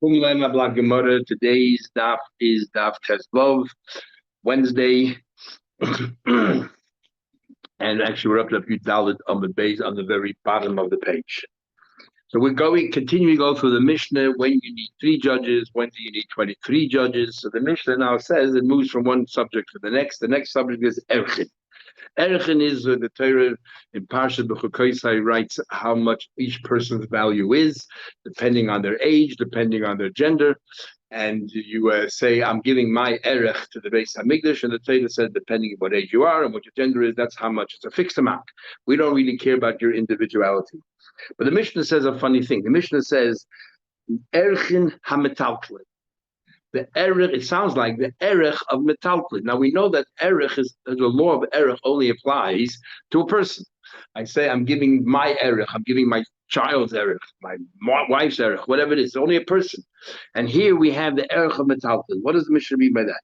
Today's daf is daf Teslov, Wednesday, and actually we're up to Yud Dalet on the base on the very bottom of the page. So we're continuing to go through the Mishnah. When you need 3 judges, when do you need 23 judges? So the Mishnah now says it moves from one subject to the next. The next subject is Erchin. Erchin is the Torah in Parshat B'chukoisai writes how much each person's value is, depending on their age, depending on their gender. And you say, I'm giving my erech to the Beis Hamikdash, and the Torah said, depending on what age you are and what your gender is, that's how much. It's a fixed amount. We don't really care about your individuality. But the Mishnah says a funny thing. The Mishnah says, Erchin hametalklin. The erech, it sounds like the erech of metalklin. Now we know that erech is the law of erech only applies to a person. I say I'm giving my erech, I'm giving my child's erech, my wife's erech, whatever it is. It's only a person. And here we have the erech of metalklin. What does the Mishnah mean by that?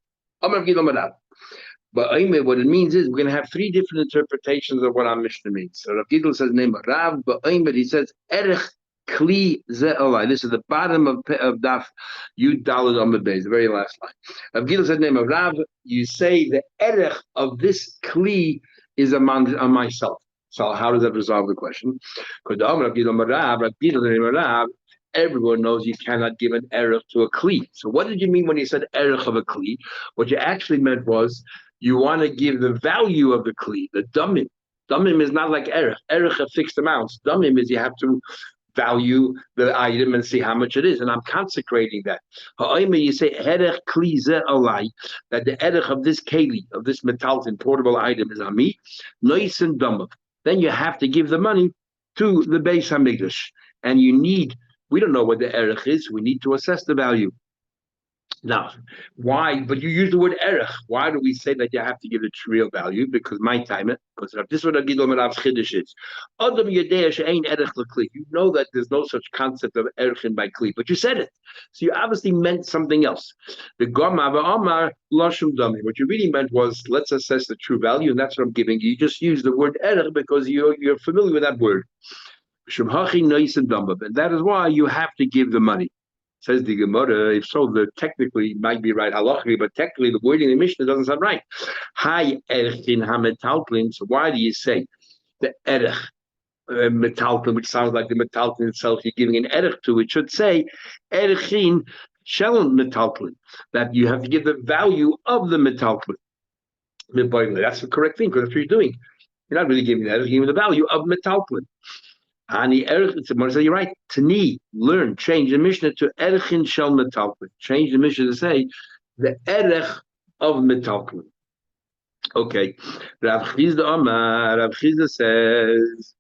But what it means is we're going to have 3 different interpretations of what our Mishnah means. So Rav Gidl says name of Rav, but he says erech Kli ze'olai. This is the bottom of daf Yud Dalet on the base, the very last line. Rav Gidl said name of Rav. You say the erech of this kli is on myself. So how does that resolve the question? Because everyone knows you cannot give an erech to a kli. So what did you mean when you said erech of a kli? What you actually meant was you want to give the value of the kli, the damim. Damim is not like erech. Erech are fixed amounts. Damim is you have to value the item and see how much it is, and I'm consecrating that. You say erech kli ze'olai, that the erech of this keli, of this metalton portable item is on me, nois and damav. Then you have to give the money to the Beis Hamikdash, and we don't know what the erech is. We need to assess the value. Now, why? But you use the word erech. Why do we say that you have to give it real value? Because my time, because this is what Rav's chiddush is. Adam yedei she'ein erech lekli. You know that there's no such concept of erech by kli, but you said it, so you obviously meant something else. The gama v'amar lashum dami. What you really meant was let's assess the true value, and that's what I'm giving you. You just use the word erech because you're familiar with that word. And that is why you have to give the money. Says the Gemara, if so, technically might be right halachically, but technically the wording in the Mishnah doesn't sound right. Hi erchin hametalklin. So why do you say the erech metalklin, which sounds like the metalklin itself? You're giving an erech to. It should say erchin shelon metalklin, that you have to give the value of the metalklin. That's the correct thing because that's what you're doing. You're not really giving the erech, you're giving the value of metalklin. And the erech, you're right. Tani, learn, change the Mishnah to erchin shel metalklin. Change the Mishnah to say the erech of metalklin. Okay. Rav Chizda says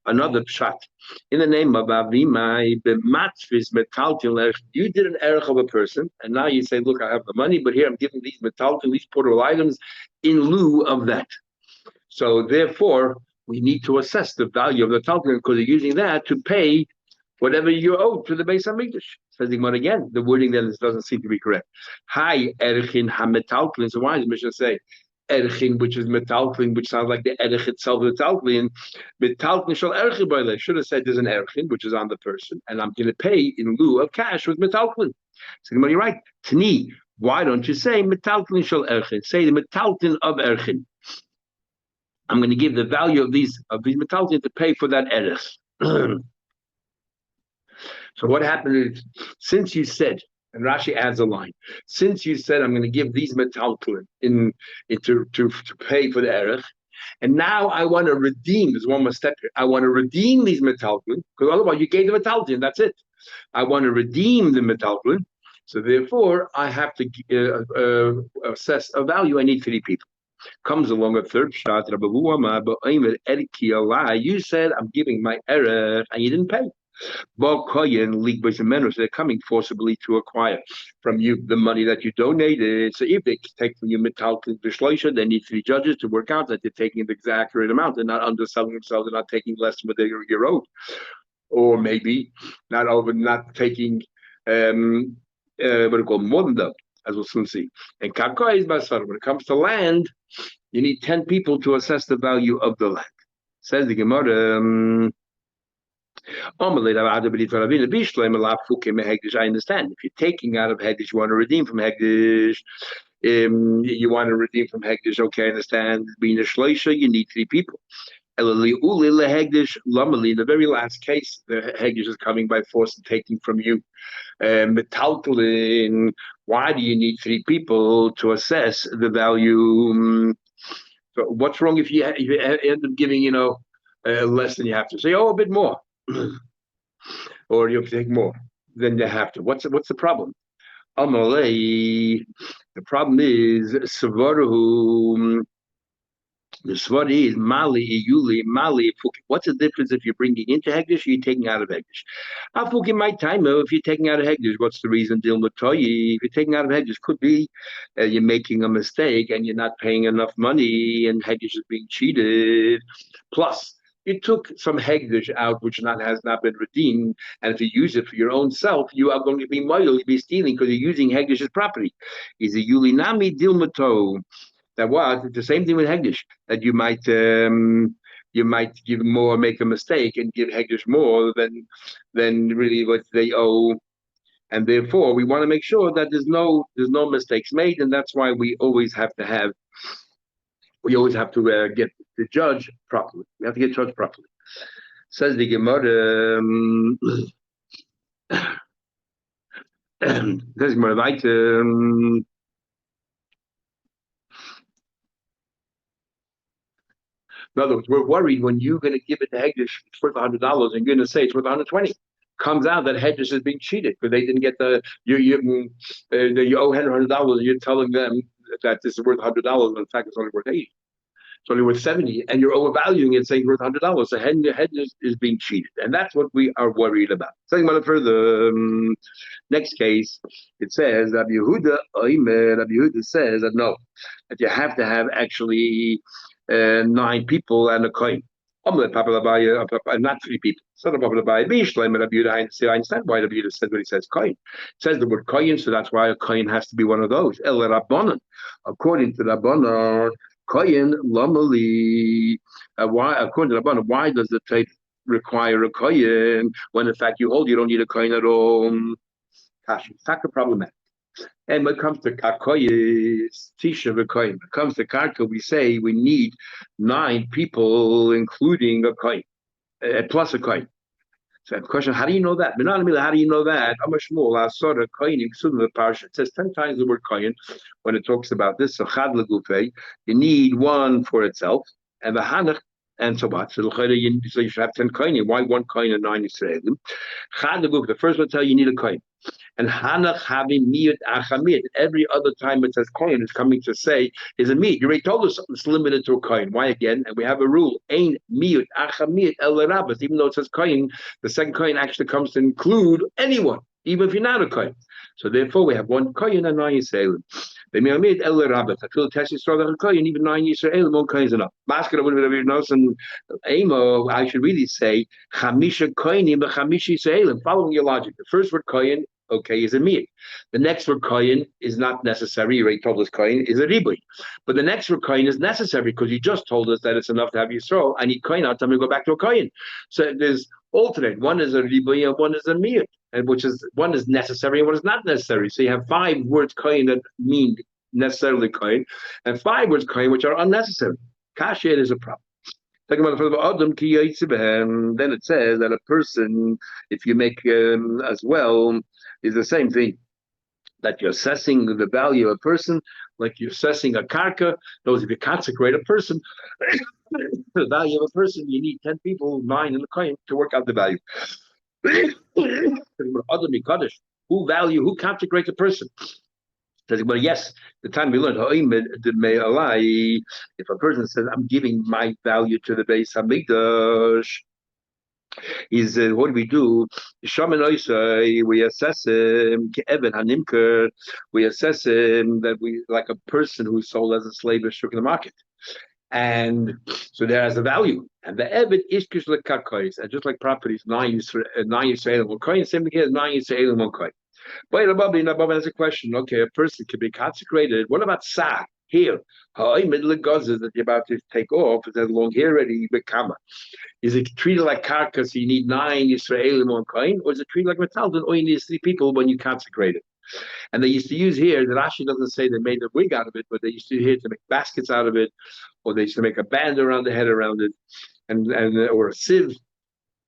another pshat. In the name of Avimai, b'matfis metalklin. You did an erech of a person, and now you say, look, I have the money, but here I'm giving these metalklin, these portable items, in lieu of that. So therefore, we need to assess the value of the talcum because you're using that to pay whatever you owe to the Beis Hamikdash. Says the Gemara again. The wording then doesn't seem to be correct. Hi erchin hametalklin. So why does the Mishnah say erchin, which is metalklin, which sounds like the erech itself, metalklin? Metalklin shall erchin by le. Should have said there's an erchin, which is on the person, and I'm going to pay in lieu of cash with metalklin. So the Gemara, you're right. Tani, why don't you say metalklin shall erchin? Say the metalklin of erchin. I'm going to give the value of these metalton to pay for that erech. So what happened is, since you said, and Rashi adds a line, since you said I'm going to give these metalton to pay for the erech, and now I want to redeem. There's one more step here. I want to redeem these metalton because otherwise you gave the metalton. That's it. I want to redeem the metalton. So therefore, I have to assess a value. I need 3 people. Comes along a third shot. You said I'm giving my erech and you didn't pay. So they're coming forcibly to acquire from you the money that you donated. So if they take from you metalton b'shloisha, they need 3 judges to work out that they're taking the exact right amount. They're not underselling themselves. They're not taking less than what you're owed, or maybe not taking what we call more than that, as we'll soon see. And kakoi is basar. When it comes to land, you need 10 people to assess the value of the land. Says the Gemara. I understand. If you're taking out of Hegdish, you want to redeem from Hegdish. You want to redeem from Hegdish, okay, I understand. Being a Shleisha, you need three people. In the very last case, the Hegdish is coming by force and taking from you. Metaltalin, why do you need three people to assess the value? So what's wrong if you end up giving, less than you have to? Say, oh, a bit more. Or you take more than you have to. What's the problem? Amalei. The problem is Savaru. The Swati is Mali, Yuli, Mali, Fuki. What's the difference if you're bringing into Hegdish or you're taking out of Hegdish? Fuki my time, if you're taking out of Hegdish, what's the reason? If you're taking out of Hegdish, could be you're making a mistake and you're not paying enough money and Hegdish is being cheated. Plus, you took some Hegdish out which has not been redeemed, and if you use it for your own self, you are going to be moil, you'll be stealing because you're using Hegdish's property. Is a Yulinami Dilmato. That was the same thing with Hegdish, that you might give more, make a mistake, and give Hegdish more than really what they owe, and therefore we want to make sure that there's no mistakes made, and that's why we always have to get the judge properly. We have to get judged properly. Says the Gemara. Says Gemara weiter. In other words, we're worried when you're going to give it to Hegdish, it's worth $100, and you're going to say it's worth 120. Comes out that Hegdish is being cheated because they didn't get you owe $100, and you're telling them that this is worth $100. In fact, it's only worth 80. It's only worth 70, and you're overvaluing it, saying worth $100. So Hegdish is being cheated, and that's what we are worried about. Saying about it further, next case, it says Rabbi Yehuda says that no, that you have to have actually 9 people and a coin. Not 3 people. So I understand why Rabbi Yehuda says what he says, coin. It says the word coin, so that's why a coin has to be one of those. El Rabbanan. According to Rabbanan, coin lamali. According to Rabbanan, why does the tape require a coin when in fact you don't need a coin at all? Kashi. It's not problematic. And when it comes to Karkoyis, Tisha V'Koyin, when it comes to Karka, we say we need 9 people, including a coin, plus a coin. So I have a question, how do you know that? How do you know that? It says 10 times the word coin when it talks about this. So Chad L'Gufei, you need one for itself, and the Hanach, and so what? So you should have 10 coin. Why 1 coin and 9 Yisraelim? Chad L'Gufei, the first one tell you need a coin. And Hanach having miyut achamid. Every other time it says coin, it's coming to say is a miyut. You already told us it's limited to a coin. Why again? And we have a rule: ain miyut achamid el rabbis. Even though it says coin, the second coin actually comes to include anyone, even if you're not a coin. So therefore, we have 1 coin and 9 yisraelim. The miyamid el rabbis. I feel test yisrael a coin, even 9 yisraelim. 1 coin is enough. Maskara would have been nice and amo. I should really say chamisha koinim b'chamisha yisraelim. Following your logic, the first word coin, okay, is a miyut. The next word koyin is not necessary. You already told us koyin is a ribui. But the next word koyin is necessary because you just told us that it's enough to have Yisrael. I need koyin out, tell me to go back to a koyin. So there's alternate. One is a ribui and one is a miyut, and which is one is necessary and one is not necessary. So you have 5 words koyin that mean necessarily koyin, and 5 words koyin which are unnecessary. Kasher is a problem. Then it says that a person, if you make as well, is the same thing. That you're assessing the value of a person, like you're assessing a karka. Those if you consecrate a person, the value of a person, you need 10 people, 9 in the coin to work out the value. Who consecrates a person? Well, yes, the time we learned, if a person says, I'm giving my value to the Beis Hamikdash, is what do we do? We assess him, we assess him that we like a person who's sold as a slave is shook in the market. And so there has a value. And the Eved is Kishla and just like properties, 9 Yisrael, 1 coin, same thing here, 9 Yisrael, 1 coin. But above has a question. Okay, a person can be consecrated. What about Sa? here. Middle of Gaza that you're about to take off, it has long hair already, Bekama. Is it treated like carcass? You need 9 Israelim on coin, or is it treated like metal? Then all you need is 3 people when you consecrate it. And they used to use here, that Rashi doesn't say they made a wig out of it, but they used to here to make baskets out of it, or they used to make a band around the head around it, and or a sieve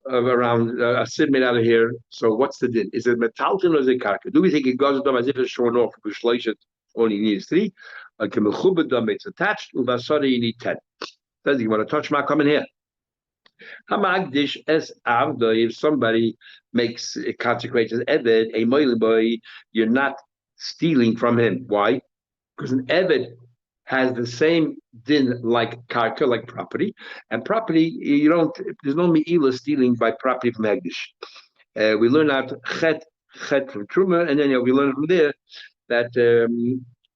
of around a sieve made out of here. So what's the din? Is it metalton or is it karka? Do we think it goes as if it's shorn off? Only needs 3. Like a mechubadam, it's attached. Ubasari, you need 10. Says you want to touch my coming here. Hamagdish es avda. If somebody makes consecrates as eved a moile boy, you're not stealing from him. Why? Because an eved has the same din like karka, like property, and property you don't. There's no meila stealing by property from hagdish. We learn out chet from truma, and then we learn from there that.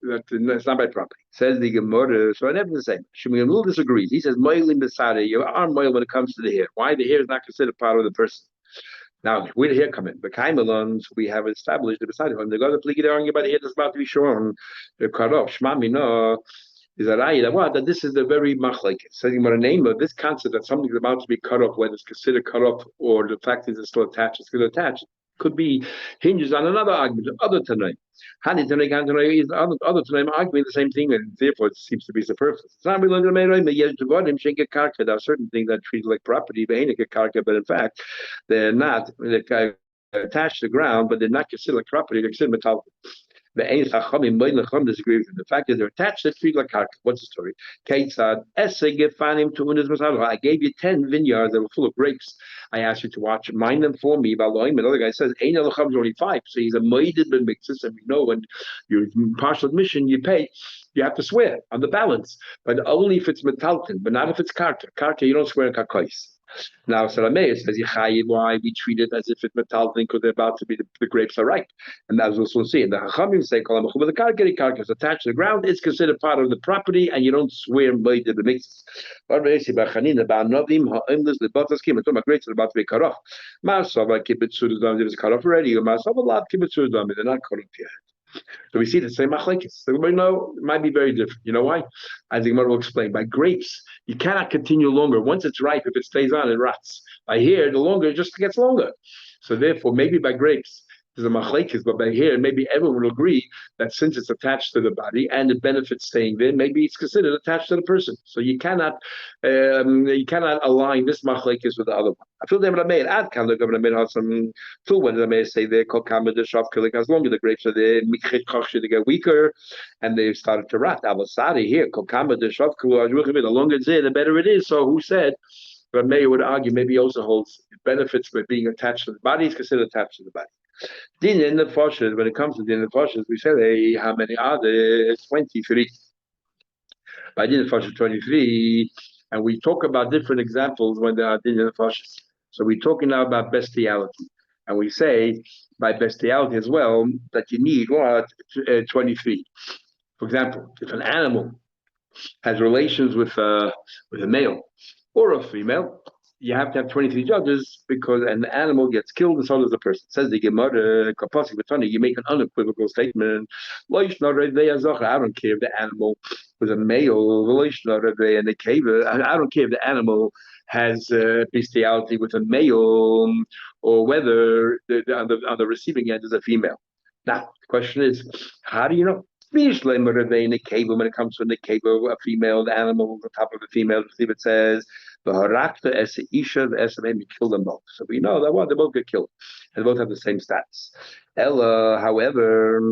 That it's not by property. Says the Gemara, so I never the same. Shmuel disagrees. He says, "Moilim besade, you are moil when it comes to the hair. Why the hair is not considered part of the person? Now, where did the hair come in? The Kaimelons, we have established the beside him. They got to plead arguing about the hair that's about to be shorn. They're cut off. Shmami no is that what? That this is the very machlek. Saying what a name of this concept that something is about to be cut off, whether it's considered cut off or the fact that it's still attached, it's still attached. Could be hinges on another argument, other tonight. Hani tonight, is other tonight arguing the same thing, and therefore it seems to be superfluous. It's not really the main right. Yes, to him, shake a karka. There are certain things that treat like property, but in fact, they're not. They're attached to the ground, but they're not considered like property. They're considered metal. The Chacham disagree with him. The fact that they're attached to treat like karka. What's the story? Keitzad I gave you 10 vineyards that were full of grapes. I asked you to watch, mind them for me. Another guy says, Ein Elacham is only 5. So he's a Moedid ben Mixus, and we know when you're partial admission, you pay, you have to swear on the balance, but only if it's metalton, but not if it's karka. Karka, you don't swear in karkais. Now, Salameh says, why we treat it as if it's metalton because they're about to be, the grapes are ripe. And that's what we'll see. And the Chachamim say, the karka is attached to the ground, it's considered part of the property, and you don't swear Moedid ben Mixus. Grapes are about to be cut off. Masava kibbutz is cut off already. Masava lab kibbutz they're not cut off yet. So we see the same machlekes. So we know it might be very different. You know why? As the Gemara will explain. By grapes, you cannot continue longer. Once it's ripe, if it stays on, it rots. By here, the longer it just gets longer. So therefore, maybe by grapes, there's a machlekes, but by here, maybe everyone will agree that since it's attached to the body and it benefits staying there, maybe it's considered attached to the person. So you cannot align this machlekes with the other one. I feel they made add kind of government has some two when they may say they call kamad the shop killing as long as the grapes are there, they get weaker and they started to rot. Avasari here, call kamad the shop the longer it's there, the better it is. So who said? But Mayor would argue maybe he also holds benefits by being attached to the body is considered attached to the body. Din in the Foshas, when it comes to Din in the Foshas, we say, hey, how many are there? 23. By Din in the Foshas, 23, and we talk about different examples when there are Din in the Foshas. So we're talking now about bestiality. And we say, by bestiality as well, that you need, 23. For example, if an animal has relations with a male or a female, you have to have 23 judges because an animal gets killed and so does the person. It says the Gemara, you make an unequivocal statement. I don't care if the animal was a male, and the cave. I don't care if the animal has bestiality with a male or whether on the receiving end is a female. Now, the question is, how do you know? In the cave, when it comes to the cave, a female, the animal on top of a female, it says, you kill them both. So we know that they both get killed. And they both have the same status. Ella, however,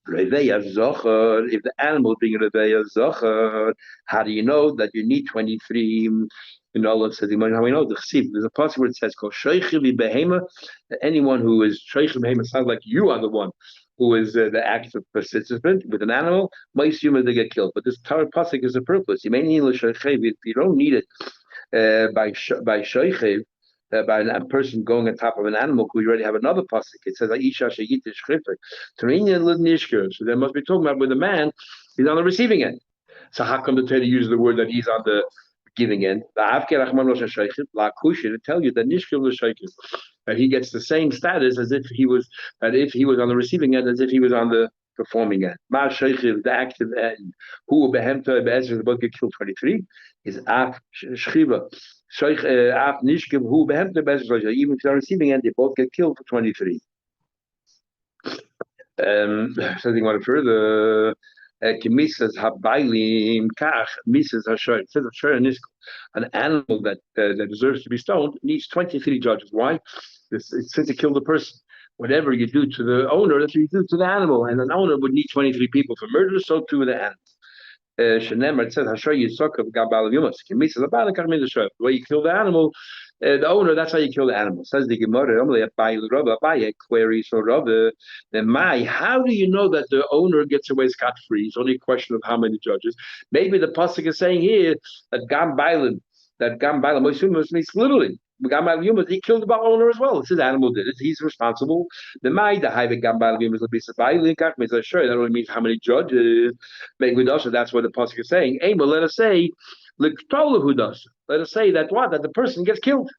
if the animal being Reveya Zocher, how do you know that you need 23? In Allah says, how we know the chsiv. There's a passage where it says, that anyone who is sheikhim behema sounds like you are the one who is the active participant with an animal. Most humans they get killed, but this Torah pasuk is a purpose. You may need if you don't need it by sheikhim. By a person going on top of an animal, we already have another pasuk. It says, so they must be talking about with a man, he's on the receiving end. So how come the Torah uses the word that he's on the giving end? To tell you that he gets the same status as if he was on the receiving end as if he was on the performing end. Ma Sheichiv, the active end. Who behemta be'ezer is about to get killed 23 is Af Shchiva. Sheikh Af Nishkim, who behemta be'ezer, even if they're receiving end, they both get killed for 23. Something one further. Misas Habailim Kach, Misas Hashoy. It says an animal that deserves to be stoned needs 23 judges. Why? Since it killed a person. Whatever you do to the owner, that's what you do to the animal. And an owner would need 23 people for murder, so too the animals. It says Hashoy Yisokov Gabal Yumas. Misas Habailim Kach Misas Hashoy. The way you kill the animal, the owner, that's how you kill the animal. Says the Gemara, queries for Rabba. Then how do you know that the owner gets away scot-free? It's only a question of how many judges. Maybe the pasuk is saying here that Gam Bailim means literally. He killed the owner as well. It's his animal did it. He's responsible. The Gam Bailim is that only means how many judges. That's what the pasuk is saying. Let us say, let us say that that the person gets killed.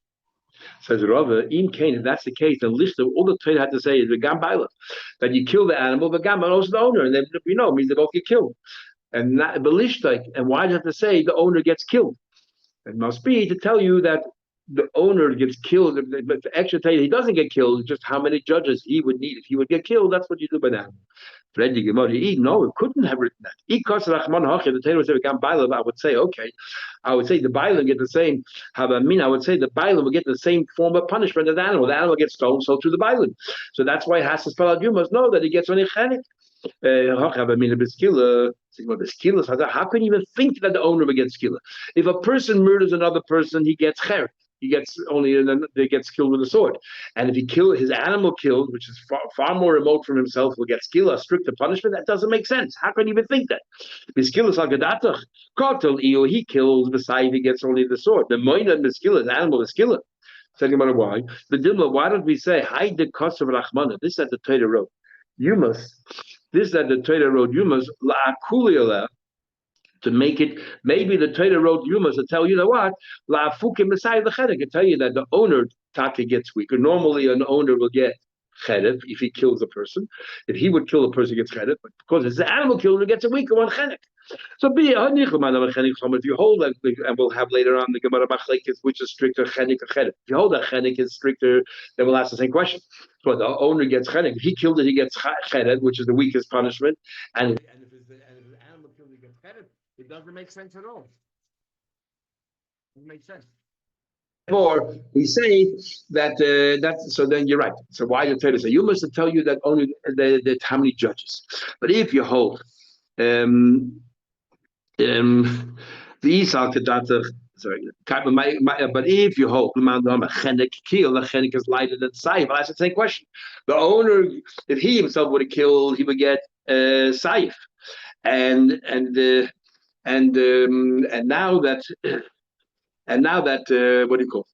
Says Rava, in Cain, if that's the case, the list of all the Torah had to say is the Gambaila, that you kill the animal, but Gamba also the owner, and then means they both get killed. And not and why do you have to say the owner gets killed? It must be to tell you that the owner gets killed, but the extra tell you he doesn't get killed, just how many judges he would need if he would get killed. That's what you do by that. No, it couldn't have written that. The Torah would say, I would say, okay. I would say the Bailam get the same. I would say the Bailam will get the same form of punishment as the animal. The animal gets stoned, so to the Bailam. So that's why it has to spell out. You must know that he gets only chenik. How can you even think that the owner will get skilla? If a person murders another person, he gets cher. He gets killed with a sword. And if he his animal killed, which is far more remote from himself, will get skilla, stricter punishment. That doesn't make sense. How can you even think that? He kills beside he gets only the sword. The moina miskilla, the animal is skilla. Second matter why? The dimla, why don't we say hide the cost of Rahmana? This is at the Torah road. You must. This is at the Torah road. You must la'akuliala to make it. Maybe the Torah road. You must tell you know what la'afukim beside the chedik. Can tell you that the owner taka gets weaker. Normally, an owner will get chedik if he kills a person. If he would kill a person, he gets chedik. But because it's the animal killer, it gets a weaker one chedik. So if you hold that, and we'll have later on the Gemara Machlekes, which is stricter chenik or chedik. If you hold that chenik is stricter, then we'll ask the same question. So the owner gets chenik. If he killed it, he gets chedik, which is the weakest punishment. And if his animal killed, he gets chedik. It doesn't make sense at all. It doesn't make sense. Therefore, we say that so then you're right. So why the Torah say you must tell you that only that how many judges? But if you hold the Isal sorry, but if you hold the chenik kill, the chenik is lighter than saif. Well, that's the same question. The owner, if he himself would have killed, he would get saif, and now that what do you call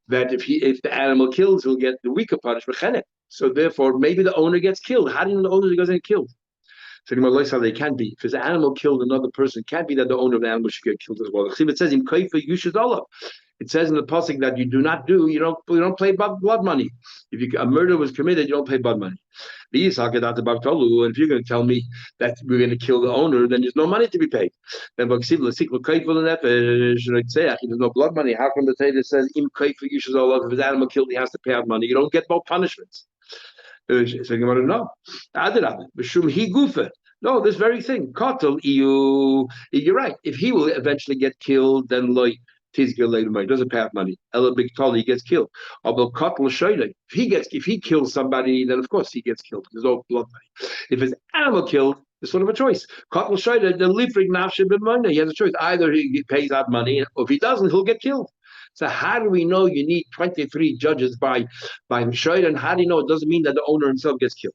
that? If the animal kills, he'll get the weaker punishment chenik. So therefore, maybe the owner gets killed. How do you know the owner doesn't get killed? So they can be. If his animal killed another person, it can't be that the owner of the animal should get killed as well. It says in Kaifa Yushadollah. It says in the pasuk that you don't pay blood money. If a murder was committed, you don't pay blood money. And if you're going to tell me that we're going to kill the owner, then there's no money to be paid. Then there's no blood money. How come the Torah says in Kaifa Yushadollah, if his animal killed, he has to pay out money? You don't get both punishments. No, no, this very thing. You're right. If he will eventually get killed, then he doesn't pay out money. Ella big tali, he gets killed. If he kills somebody, then of course he gets killed. There's no blood money. If his animal killed, there's sort of a choice. He has a choice. Either he pays out money, or if he doesn't, he'll get killed. So how do we know you need 23 judges by Mishayr, and how do you know it doesn't mean that the owner himself gets killed?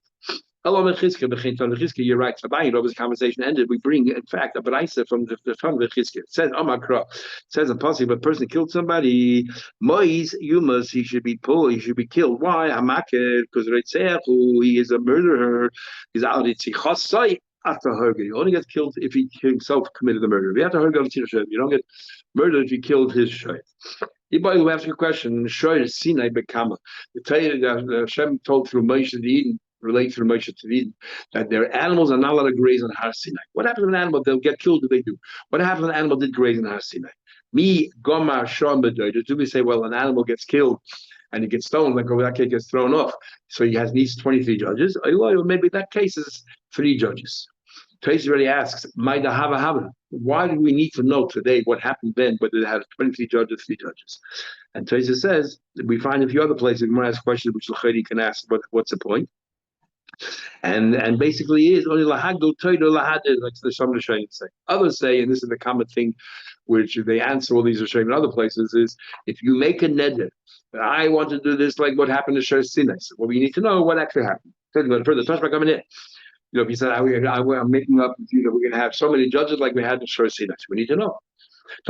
You're right. Rabbi's conversation ended. We bring, in fact, a brayse from the Chizkiah. It says, it says a possible, if a person killed somebody, he should be pulled, he should be killed. Why? Because he is a murderer. He's out. He only gets killed if he himself committed the murder. You don't get murdered if you killed his shayt. Anybody who asks you a question, Shayt Sinai Bekama. The Torah that Hashem told through Moshe the Eden, relates to Moshe Tzvi, that their animals are not allowed to graze on Har Sinai. What happens when an animal, they'll get killed? Do they do? What happens when an animal did graze on Har Sinai? Me, Gomar, Shom, do we say, well, an animal gets killed and he gets stoned, like over that case gets thrown off. So he needs 23 judges. Maybe that case is 3 judges. Tracy already asks, why do we need to know today what happened then, whether they had 23 judges, 3 judges? And Tracy says, we find a few other places, we might ask questions which Lachedi can ask, what's the point? And basically is only lahagdo toido lahadid, like the some Rishonim say. Others say, and this is the common thing which they answer all these Rishonim in other places, is if you make a neder, I want to do this like what happened to Shor Sinai. So, well, we need to know what actually happened. Further, Tashma coming in. If he said, I'm making up, we're going to have so many judges like we had in Shor Sinai. So we need to know. It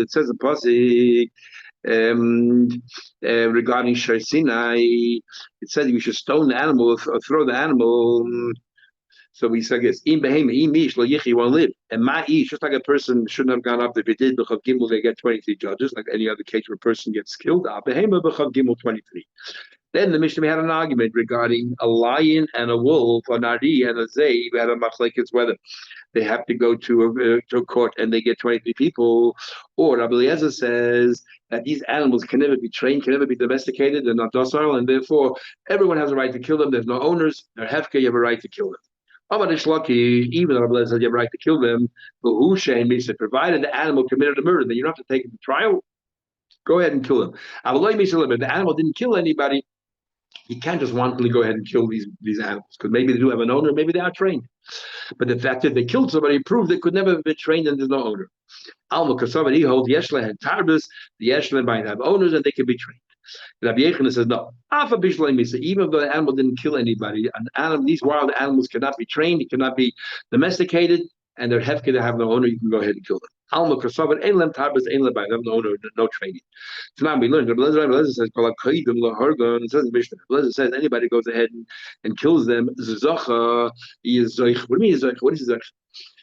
says a pasuk regarding Shor Sinai. It said we should stone the animal or throw the animal. So we say this: "In behema, in mish lo yichi won't live." And ma'ish, just like a person shouldn't have gone up. If it did b'chav gimel, they get 23 judges, like any other case where a person gets killed. Behema b'chav gimel 23. Then the Mishnah had an argument regarding a lion and a wolf, an Ari and a Zay. We had a machlekes whether they have to go to a court and they get 23 people, or Rabbi Eliezer says that these animals can never be trained, can never be domesticated, they're not docile, and therefore everyone has a right to kill them. There's no owners, they're hefka, you have a right to kill them. Even though Rabbi Eliezer said you have a right to kill them, but who provided the animal committed a murder, then you don't have to take it to trial. Go ahead and kill them. If the animal didn't kill anybody, you can't just wantonly go ahead and kill these animals, because maybe they do have an owner, maybe they are trained. But the fact that they killed somebody proved they could never have been trained and there's no owner. Alma, because somebody holds Yeshla and Tarbus, the Yeshla might have owners and they can be trained. Rabbi Yechon says no. Even though the animal didn't kill anybody, these wild animals cannot be trained, cannot be domesticated, and they're hefke to have no owner. You can go ahead and kill them. Alma Kosovan, Einlem Tarbus, Einlem by them, no owner, no training. So now we learned. Rabbi Eliezer says, it says in Mishnah, Rabbi Eliezer says anybody goes ahead and kills them. Zacha, he is zoich. What do you mean zoich? What is zoich?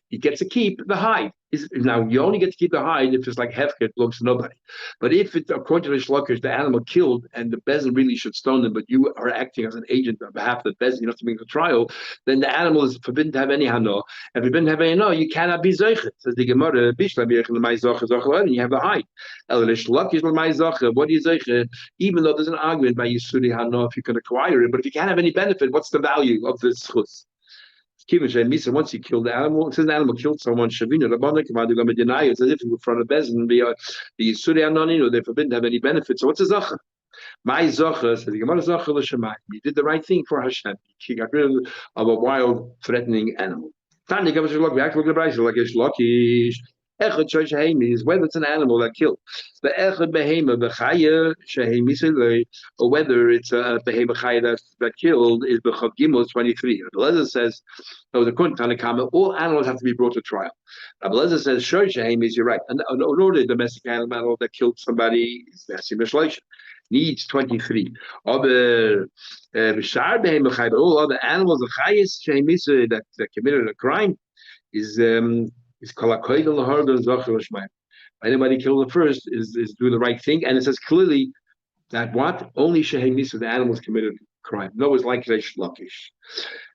He gets to keep the hide. Now, you only get to keep the hide if it's like hefker, it belongs to nobody. But if it's, according to the shlokish, the animal killed and the bezin really should stone them, but you are acting as an agent on behalf of the bezin, you have to make the trial, then the animal is forbidden to have any hano. And if forbidden to have any hano, you cannot be zeichet. Says the Gemara, and you have the hide. What do you zeichet? Even though there's an argument by Yisuri hano if you can acquire it, but if you can't have any benefit, what's the value of this chus? Once you kill the animal, since the animal killed someone, it's as if in front of Bezin, the Yisuri Anonin, they're forbidden to have any benefit. So what's a Zacha? My Zacha says, you did the right thing for Hashem. She got rid of a wild, threatening animal. Tanya comes to look back to the Bryce, like it's lucky. Echad Shehemi is whether it's an animal that killed. The Echad Behema Bechaya Shehemi, or whether it's a Behema Chaya that killed is Bechav Gimel 23. Rabbi Eliezer says, according to Tanakama, all animals have to be brought to trial. Rabbi Eliezer says, Shor Shehemi is you're right. An ordinary domestic animal that killed somebody is Nasi Mishlation. Needs 23. Other all other animals of Chayas Shehemi that committed a crime is anybody killed the first is doing the right thing, and it says clearly that what only Shehemisa, the animals committed crime. No, it's like Reish Lakish.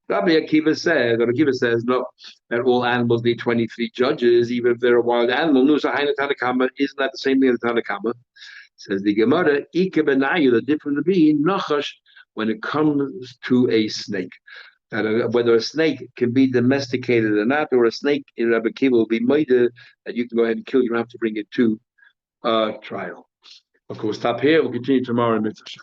Rabbi Akiva says no, that all animals need 23 judges, even if they're a wild animal. Nusa Haina Tanakama, isn't that the same thing as Tanakama? Says the Gemara, Ike Benayu, the difference to be Nachash when it comes to a snake. Whether a snake can be domesticated or not, or a snake in Rabbi Akiva will be made that you can go ahead and kill. You don't have to bring it to trial. Okay, we'll stop here. We'll continue tomorrow in Mitzvah.